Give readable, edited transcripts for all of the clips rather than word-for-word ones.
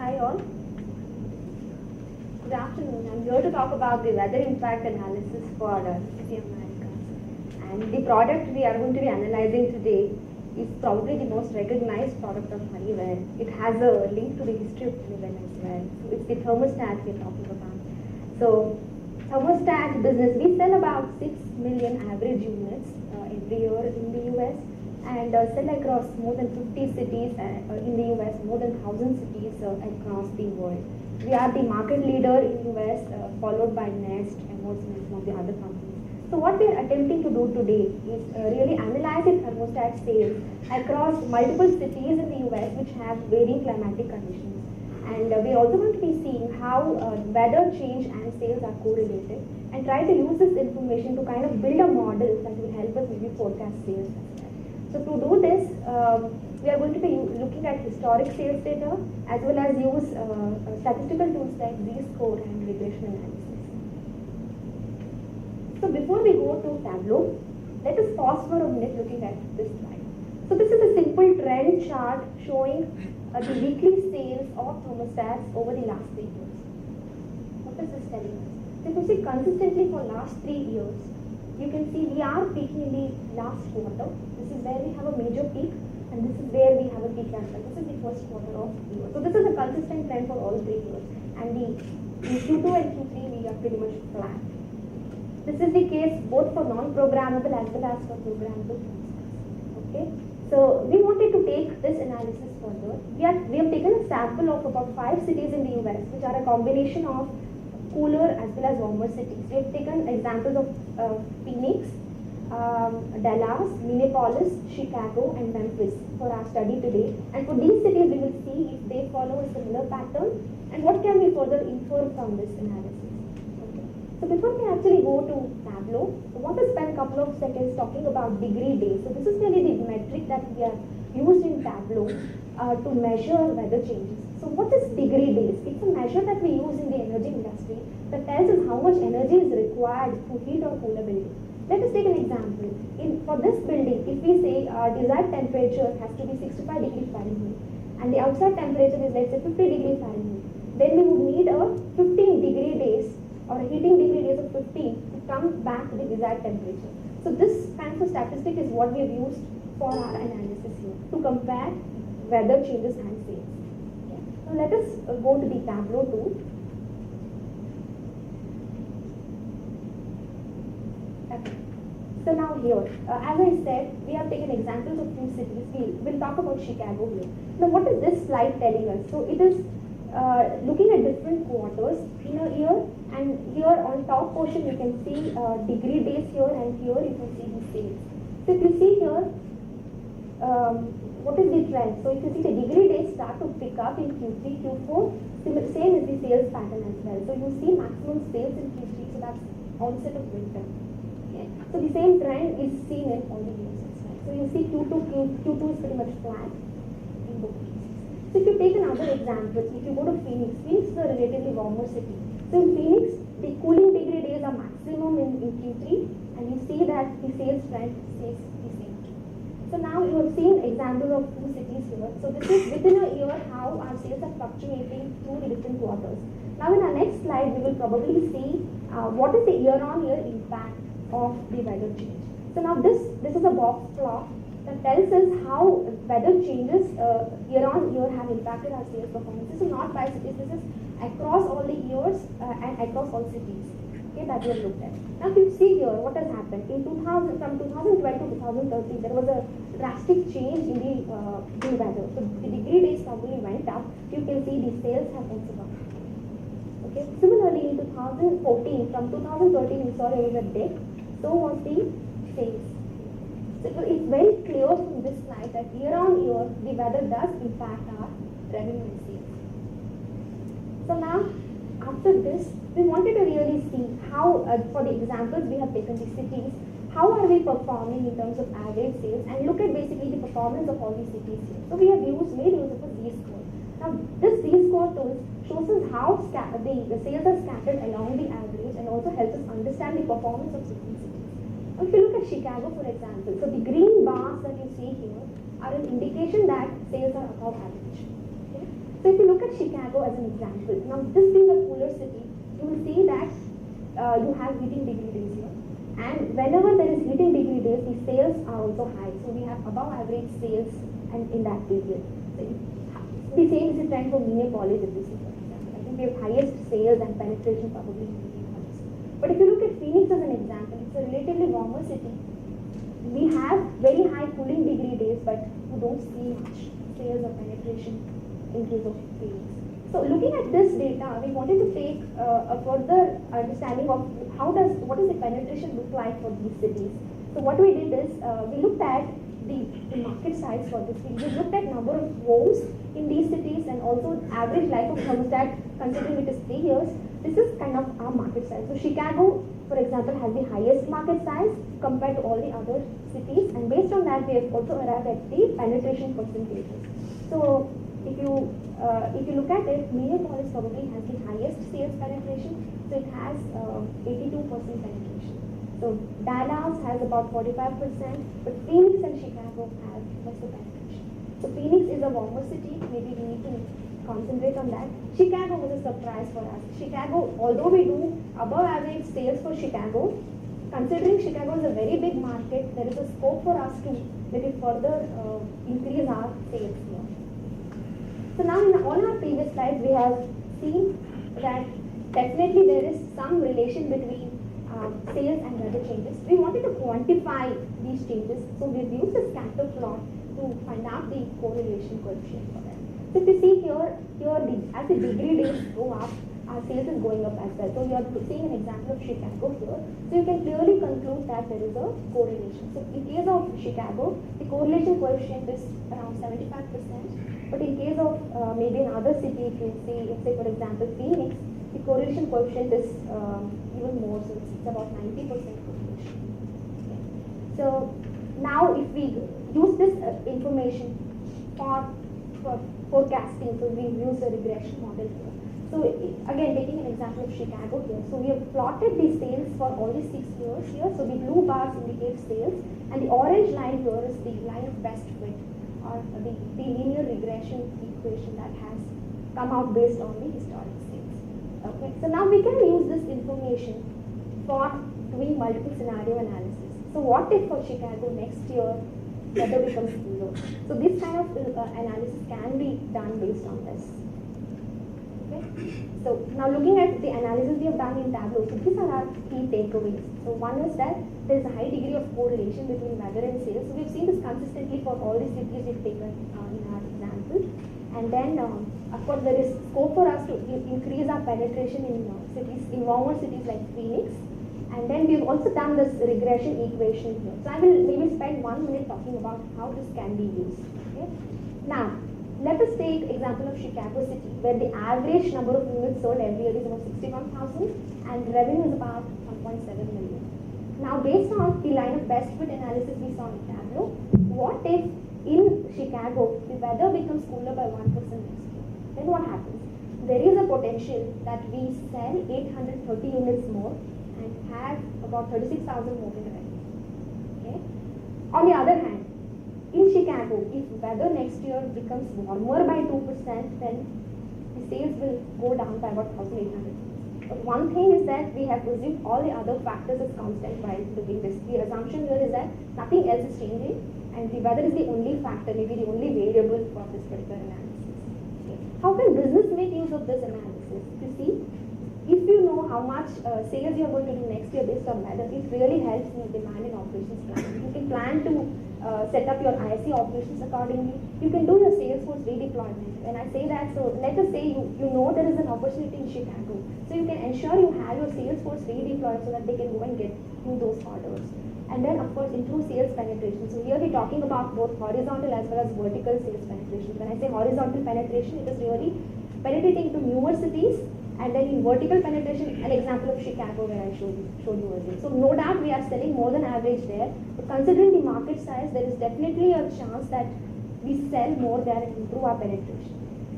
Hi all. Good afternoon. I'm here to talk about the weather impact analysis for City Americas. And the product we are going to be analyzing today is probably the most recognized product of Honeywell. It has a link to the history of Honeywell as well. So it's the thermostat we're talking about. So thermostat business, we sell about 6 million average units every year in the US and sell across more than 50 cities in the US, more than 1,000 cities across the world. We are the market leader in the US, followed by Nest and some of the other companies. So what we are attempting to do today is really analyze the thermostat sales across multiple cities in the US which have varying climatic conditions. And we also going to be seeing how weather change and sales are correlated and try to use this information to kind of build a model that will help us maybe forecast sales. So to do this, we are going to be looking at historic sales data as well as use statistical tools like Z-score and regression analysis. So before we go to Tableau, let us pause for a minute looking at this slide. So this is a simple trend chart showing the weekly sales of thermostats over the last 3 years. What is this telling us? So if you see consistently for last 3 years, you can see we are peaking in the last quarter. This is where we have a major peak, and this is where we have a peak as well. This is the first quarter of the year. So this is a consistent trend for all 3 years. And in Q2 and Q3, we are pretty much flat. This is the case both for non-programmable as well as for programmable thermostats. Okay. So we wanted to take this analysis further. We have taken a sample of about 5 cities in the US, which are a combination of cooler as well as warmer cities. We have taken examples of Phoenix, Dallas, Minneapolis, Chicago, and Memphis for our study today. And for these cities, we will see if they follow a similar pattern and what can we further infer from this analysis. Okay. So before we actually go to Tableau, I want to spend a couple of seconds talking about degree days. So this is really the metric that we have used in Tableau to measure weather changes. So what is degree days? It's a measure that we use in the energy industry that tells us how much energy is required to heat or cool a building. Let us take an example. For this building, if we say our desired temperature has to be 65 degrees Fahrenheit and the outside temperature is let's say 50 degrees Fahrenheit, then we would need a 15 degree days or a heating degree days of 15 to come back to the desired temperature. So this kind of statistic is what we have used for our analysis here to compare weather changes and sales. So let us go to the Tableau tool. Okay. So now here, as I said, we have taken examples of few cities. We'll talk about Chicago here. Now what is this slide telling us? So it is looking at different quarters in a year, and here on top portion you can see degree days here, and here you can see the sales. So if you see here, what is the trend? So if you see the degree days start to pick up in Q3, Q4, same is the sales pattern as well. So you see maximum sales in Q3, so that's onset of winter. Okay. So the same trend is seen in all the years as well. So you see Q2 is pretty much flat in both cases. So if you take another example, if you go to Phoenix is a relatively warmer city. So in Phoenix, the cooling degree days are maximum in Q3, and you see that the sales trend stays the same. So now you have seen examples of 2 cities here. So this is within a year how our sales are fluctuating through the different quarters. Now in our next slide, we will probably see what is the year-on-year impact of the weather change. So now this is a box plot that tells us how weather changes year-on-year have impacted our sales performance. This is not by cities, this is across all the years and across all cities. Okay, that we have looked at. Now if you see here what has happened in from 2012 to 2013, there was a drastic change in the weather. So the degree days probably went up. You can see the sales have also gone up. Okay. Similarly, in 2014, from 2013 we saw there was a dip. So was the sales. So it's very clear from this slide that year on year the weather does impact our revenue and sales. So now after this, we wanted to really see how, for the examples we have taken the cities, how are we performing in terms of average sales, and look at basically the performance of all these cities here. So we have made use of a Z-score. Now this Z-score tool shows us how the sales are scattered along the average and also helps us understand the performance of different cities. Now if you look at Chicago for example, so the green bars that you see here are an indication that sales are above average. Okay? So if you look at Chicago as an example, now this being a cooler city, you will see that you have heating degree days here. And whenever there is heating degree days, the sales are also high. So we have above average sales and in that period. So the same is the trend for Minneapolis if you see, for example. I think we have highest sales and penetration probably in Minneapolis. But if you look at Phoenix as an example, it's a relatively warmer city. We have very high cooling degree days, but you don't see much sales or penetration in case of Phoenix. So looking at this data, we wanted to take a further understanding of what does the penetration look like for these cities. So what we did is we looked at the market size for this. We looked at number of homes in these cities and also average life of thermostat considering it is 3 years. This is kind of our market size. So Chicago, for example, has the highest market size compared to all the other cities, and based on that we have also arrived at the penetration percentages. So if you look at it, Minneapolis probably has the highest sales penetration, so it has 82% penetration. So Dallas has about 45%, but Phoenix and Chicago have lesser penetration. So Phoenix is a warmer city, maybe we need to concentrate on that. Chicago was a surprise for us. Chicago, although we do above average sales for Chicago, considering Chicago is a very big market, there is a scope for us to maybe further increase our sales here. So now in all our previous slides, we have seen that definitely there is some relation between sales and weather changes. We wanted to quantify these changes, so we've used a scatter plot to find out the correlation coefficient for them. So if you see here as the degree days go up, our sales is going up as well. So we are seeing an example of Chicago here. So you can clearly conclude that there is a correlation. So in case of Chicago, the correlation coefficient is around 75%. But in case of maybe another city, if you see, say for example Phoenix, the correlation coefficient is even more, so it's about 90% correlation. Okay. So now if we use this information for forecasting, so we use a regression model here. So again, taking an example of Chicago here, so we have plotted the sales for all the 6 years here. So the blue bars indicate sales, and the orange line here is the line of best fit, or the linear regression equation that has come out based on the historic sales. Okay, so now we can use this information for doing multiple scenario analysis. So what if for Chicago next year weather becomes cooler? So this kind of analysis can be done based on this. Okay, so now looking at the analysis we have done in Tableau, so these are our key takeaways. So one is that there is a high degree of correlation between weather and sales. So we've seen this consistently for all the cities we've taken in our example. And then, of course, there is scope for us to increase our penetration in cities, in warmer cities like Phoenix. And then we've also done this regression equation here. So I will maybe spend 1 minute talking about how this can be used. Okay? Now, let us take example of Chicago City, where the average number of units sold every year is about 61,000 and revenue is about 1.7 million. Now, based on the line of best fit analysis we saw in Tableau, what if in Chicago the weather becomes cooler by 1% next year? Then what happens? There is a potential that we sell 830 units more and have about 36,000 more in revenue. Okay. On the other hand, in Chicago, if weather next year becomes warmer by 2%, then the sales will go down by about 1,800. But one thing is that we have presumed all the other factors as constant while doing this. The assumption here is that nothing else is changing and the weather is the only factor, maybe the only variable for this particular analysis. Okay. How can business make use of this analysis? You see, if you know how much sales you are going to do next year based on weather, it really helps in your demand and operations planning. You can plan to set up your ISC operations accordingly. You can do your Salesforce redeployment. When I say that, so let us say you know there is an opportunity in Chicago. So you can ensure you have your Salesforce redeployed so that they can go and get you those orders. And then of course improve sales penetration. So here we're talking about both horizontal as well as vertical sales penetration. When I say horizontal penetration, it is really penetrating to newer cities. And then in vertical penetration, an example of Chicago where I showed you earlier. So no doubt we are selling more than average there, but considering the market size, there is definitely a chance that we sell more there and improve our penetration.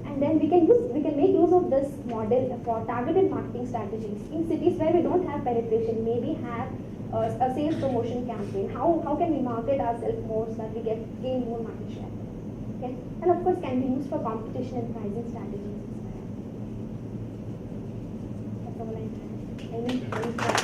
And then we can make use of this model for targeted marketing strategies in cities where we don't have penetration. Maybe have a sales promotion campaign. How can we market ourselves more so that we gain more market share? Okay. and of course can be used for competition and pricing strategies as well. That's all I have. Any